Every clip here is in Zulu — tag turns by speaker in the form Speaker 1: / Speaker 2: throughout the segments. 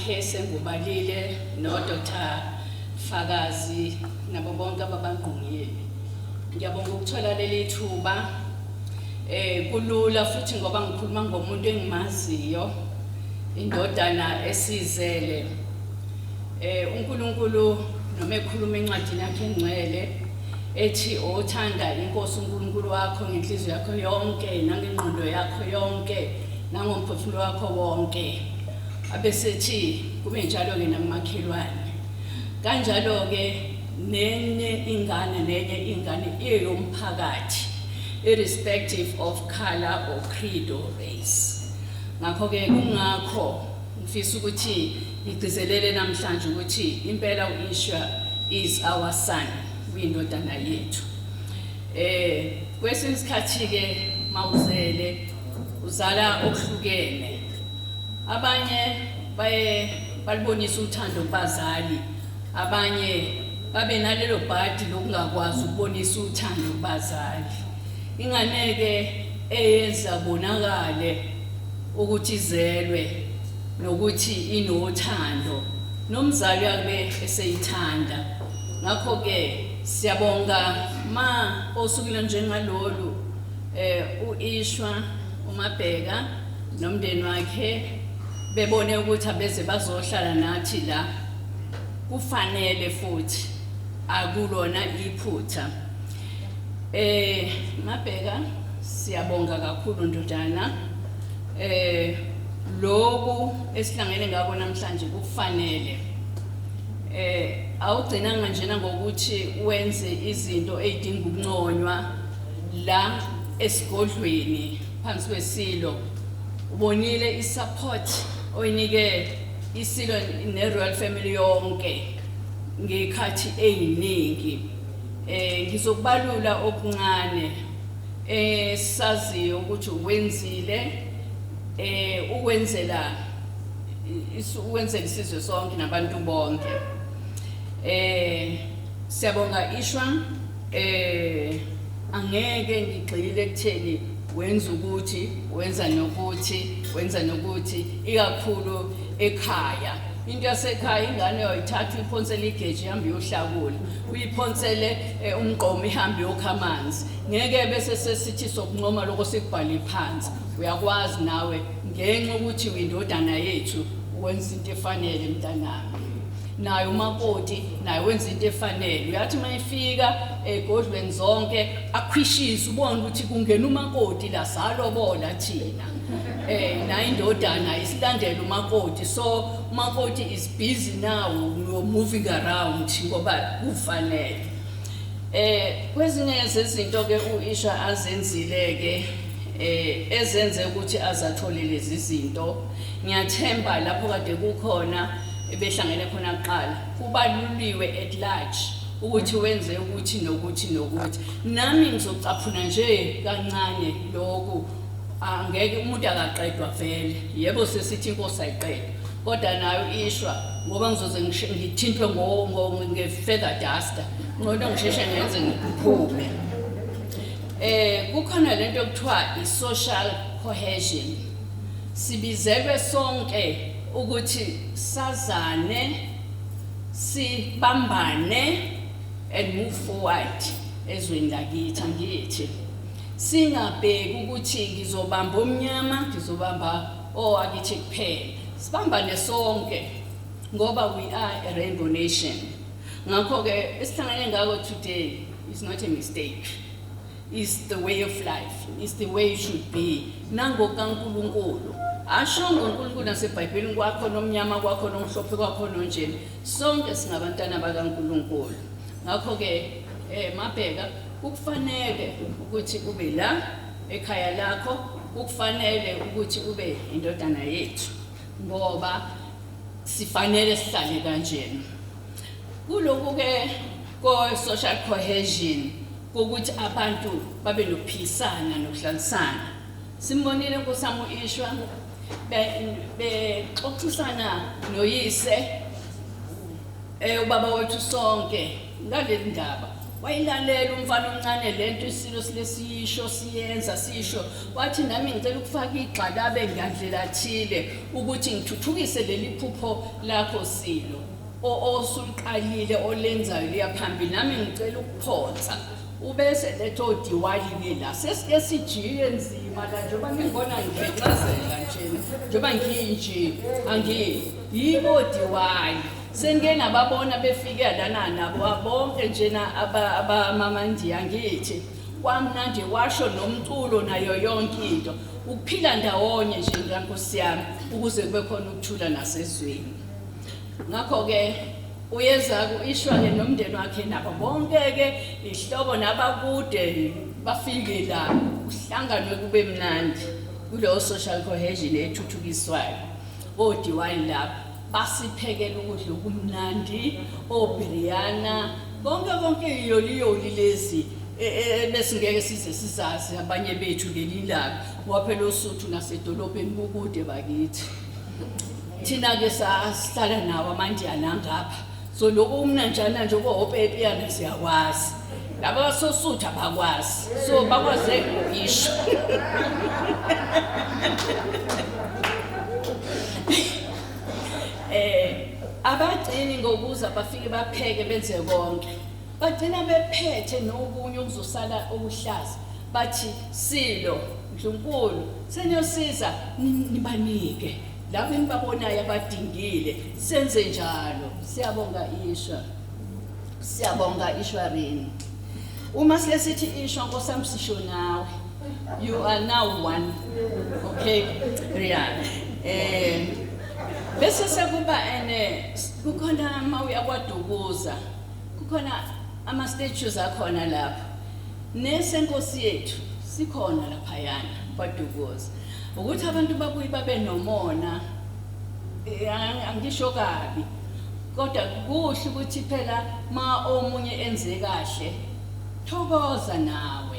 Speaker 1: wakhe sengubalile no Dr. Fakazi nabo bonke ababangqongile. Ngiyabonga ukuthola leli thuba kulula futhi ngoba ngikhuluma ngomuntu engimaziyo indodana esizele uNkulunkulu noma ekhuluma encwadini yakhe engcwele ethi othanda inkosi uNkulunkulu wakho ngenhliziyo yakho yonke nangengqondo yakho yonke nangomphefumulo wakho wonke abesethi kube njalo ke namakhelwane kanjalo ke nenye ingane eyomphakathi irrespective of color or creed or race. Ngakho ke kungakho ngifisa ukuthi igcizelele namhlanje ukuthi impela uIshwa is our son, uyindodana yethu. Kwesinye isikhathi ke mawuzele uzala okuhlukene. Abanye balibonisa uthando kubazali, abanye babe nalelo bhadi lokungakwazi ukubonisa uthando kubazali. Inganeke eyenza bonakale ukuthi izelwe nokuthi inothando nomzali yakhe eseyithanda. Ngakho ke siyabonga ma osukile njengalolu uIshwa uMabheka nomndeni wakhe bebone ukuthi abeze bazohlala nathi la kufanele futhi akulona iphutha. Mabheka siyabonga kakhulu ndodana. Lokhu esihlangene ngabo namhlanje kufanele. Awugcinanga njena ngokuthi wenze izinto ezidinga ukunconywa la esigodlweni phansi kwesilo. Ubonile isupport oyinike isilo neRoyal Family yonke ngekhathi eyiningi. Ngizokubalula okuncane saziyo ukuthi wenzile ukwenzela isizwe sonke nabantu bonke. Siyabonga Ishwa angeke ngigxile ekutheni wenza ukuthi wenza nokuthi ikakhulu ekhaya. Into yasekhaya ingane uyithatha uyiphonsele igeji ihambe yohlakula uyiphonsele umgqomo ihambe yokha amanzi ngeke bese sesithi sokunqoma lokho sikubhale phansi. Uyakwazi nawe ngenxa ukuthi uyindodana yethu wenza into efanele mntanami. Nayo umakoti naye wenza into efanele. Uyathi mayifika egodlweni zonke akhwishisa ubone ukuthi kungena umakoti la salobola thina. Na indodana isilandela umakoti, so umakoti is busy now moving around ngoba kufanele. Kwezinye zezinto ke uIshwa azenzile ke ezenze ukuthi azathole lezi zinto. Ngiyathemba lapho kade kukhona ebehlangene khona kuqala kubaluliwe at large ukuthi wenze ukuthi nokuthi. Nami ngizocaphuna nje kancane lokhu. Angeke umuntu akaqedwa vele. Yebo sesithi inkosi ayiqedwe. Kodwa nayo Ishwa ngoba ngizoze ngithintwe nge-feather duster. Ngoba ngisheshe ngenze ngiphume. Kukhona lento ekuthiwa i-social cohesion. Sibizelwe sonke ukuthi sazane, sibambane and move forward ezweni lakithi angithi. Singabheki ukuthi ngizobamba omnyama ngizobamba akithi kuphela. Sibambane sonke ngoba we are a rainbow nation. Ngakho ke esihlangene ngako today is not a mistake. It's the way of life. It's the way it should be. Nango kaNkulunkulu. Asho ngoNkulunkulu naseBhayibhelini kwakho nomnyama kwakho nomhlophe kwakho nonjeni. Sonke singabantwana bakaNkulunkulu. Ngakho ke Mabheka ukufanele ukuthi ube la ekhaya lakho, ukufanele ukuthi ube indodana yethu ngoba sifanele sihlale kanjena. Kuloko ke ko social cohesion ukuthi abantu babe nokuphilisana nokuhlalisana. Simbonile nkosami uIshwa bexoxisana noyise ubaba wethu sonke ngaleli ndaba. wayilalela umfana omncane lento isilo silesisho siyenza sisho wathi nami ngicela ukufaka igxalabe ngandlela thile ukuthi ngithuthukise leli phupho lakho Silo osuliqalile olenzayo liyaphambili nami ngicela ukuphonsa ubese letho Diwali la sesike sijiye nzima la njengoba ngibona ngixazela nje njengoba nginje yibo Diwali sengike nababona befike lana nabo bonke njena abamamandiya ngithi kwamnandi washo nomculo nayo yonke into ukuphila ndawonye nje ngankosi yami ukuze kube khona ukuthula nasezweni ngakho ke uyeza kuishwa-ke nomndeni wakhe nabo bonke-ke ihlobo nabakude bafike la uhlanganwe kube mnandi kuleyo social cohesion ethuthukiswayo oDiwali lapha basiphekela ukudla okumnandi obiriyana konke iyoliyoli lezi besingeke size sizazi abanye bethu ngelilanga ngoba phela uSuthu nasedolobheni kukude bakithi thina-ke sasihlala nawo amandiyana ngapha so lokhu umnanjana nje okuhopepiyana siyakwazi laba basoSuthu abakwazi so bakwaze ukuyisho abagcini ngokuza bafike bapheke benze konke bagcina bephethe nokunye okuzosala okuhlaza bathi Silo Ndlunkulu seniyosiza nibanike labo enibabonayo abadingile senze njalo siyabonga Ishwarini uma silesithi ishwa nkosami sisho nawe you are now one okay Rian bese sekuba kukhona mawuya kwaDukuza kukhona ama statues akhona lapha nesenkosi yethu sikhona lapha yana kwaDukuza ukuthi abantu babuye babe nomona angisho kabi kodwa kuhle ukuthi phela ma omunye enze kahle thokoza nawe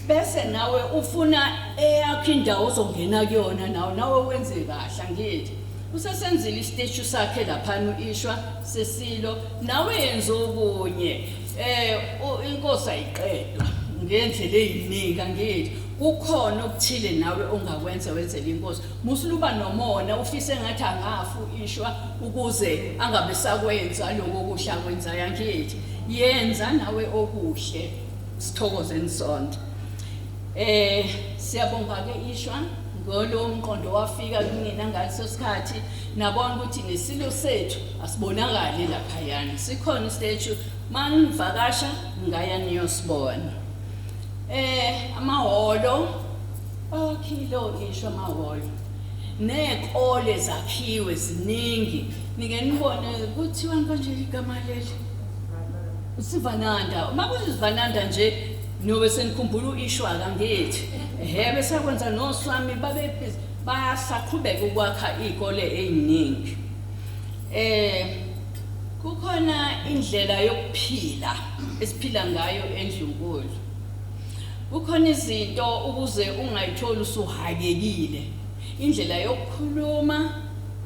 Speaker 1: bese nawe ufuna eyakho indawo ozongena kuyona nawe wenze kahle ngithi usasenzile istatue sakhe lapha uIshwa seSilo nawe yenza okunye inkosi ayiqedwa ngendlela eyinika ngithi kukhona okuthile nawe ongakwenza wenzele inkosi musuluba nomona ufise ngathi angafu uIshwa ukuze angabe sakwenza lokho okuhla kwenza yangithi yenza nawe okuhle sithokoze nisonke siyabonga ke Ishwa ngolo umqondo wafika kumina ngaleso sikhathi nabona ukuthi nesilo sethu asibonakali lapha yana sikhona istatue manivakasha ngaya niyosibona amaholo okhilo Ishwa amaholo nekole zakhiwe ziningi nike nibone kuthiwa konje igama leli uSivananda makuzivananda nje nobe senikhumbula uIshwa kangithi bese kwenza noswami babe bayasaqhubeka ukwakha izikole eziningi kukhona indlela yokuphila esiphila ngayo eNdlunkulu kukhona izinto ukuze ungayitholi usuhakekile indlela yokukhuluma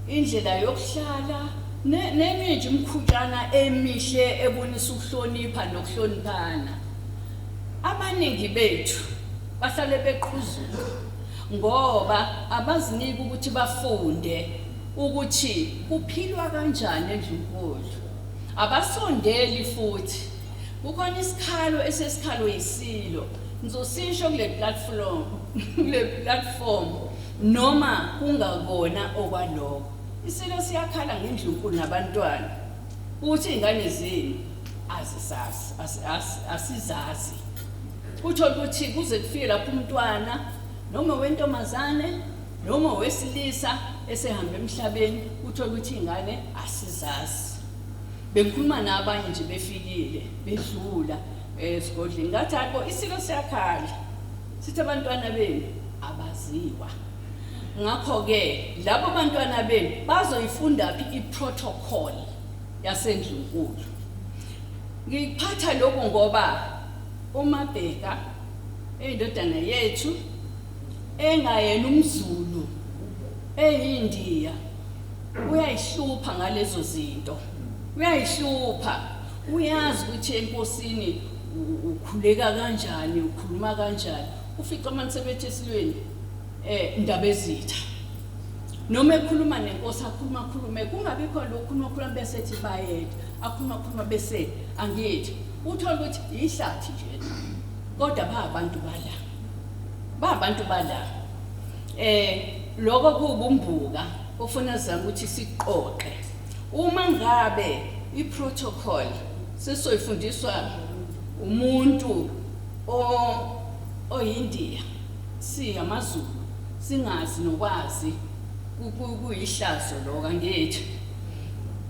Speaker 1: indlela yokuhlala neminye nje imkhutshana emihle ebonisa ukuhlonipha nokuhloniphana abaningi bethu bahlale beqhuzula ngoba abaziniki ukuthi bafunde ukuthi kuphilwa kanjani eNdlunkulu abasondeli futhi kukhona isikhalo esesikhalo yiSilo ngizosisho kule platform noma kungakona okwaloko iSilo siyakhala ngeNdlunkulu nabantwana ukuthi ingane zenu asizazi uthola ukuthi kuze kufike lapho umntwana noma wentomazane noma wesilisa esehamba emhlabeni uthola ukuthi ingane asizazi bengikhuluma nabanye nje befikile bedlula esigodleni ngathi hapo iSilo siyakhala sithi abantwana benu abaziwa ngakho ke labo bantwana benu bazoyifunda phi iprotocol yaseNdlunkulu ngiphatha lokho ngoba uMabheka indodana yethu engayena umZulu eyiNdiya uyayihlupha ngalezo zinto uyayihlupha uyazi ukuthi enkosini ukhuleka kanjani, ukhuluma kanjani. Ufica manje sebethi esilweni indaba ezitha. Noma ekhuluma nenkosi akhuluma kungabi khona lokukhuluma bese ethi bayethe, akhuluma bese angithi. Uthola ukuthi ihlathi nje. Kodwa abantu bala. Lokho kubumbuka ofuna zama ukuthi siqoqe. Uma ngabe iprotocol sesoyifundiswa umuntu oyindiya siyamaZulu singazi nokwazi kuyihlazo lokho ngithi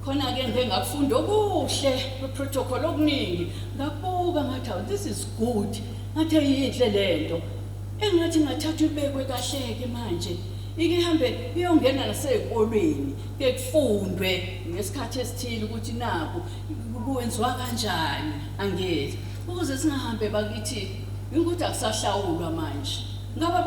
Speaker 1: khona ke ngeke ngakufunda okuhle kweprotocol okuningi ngabuka ngathi this is good ngathi yinhle lento engathi ngathatha ibekwe kahleke manje ikihambe iyongena nasezikolweni ke kufundwe ngesikhathi esithile ukuthi naku kuwenziwa kanjani angithi ukuze singahambe bakithi ukuthi akusahlawulwa manje ngaba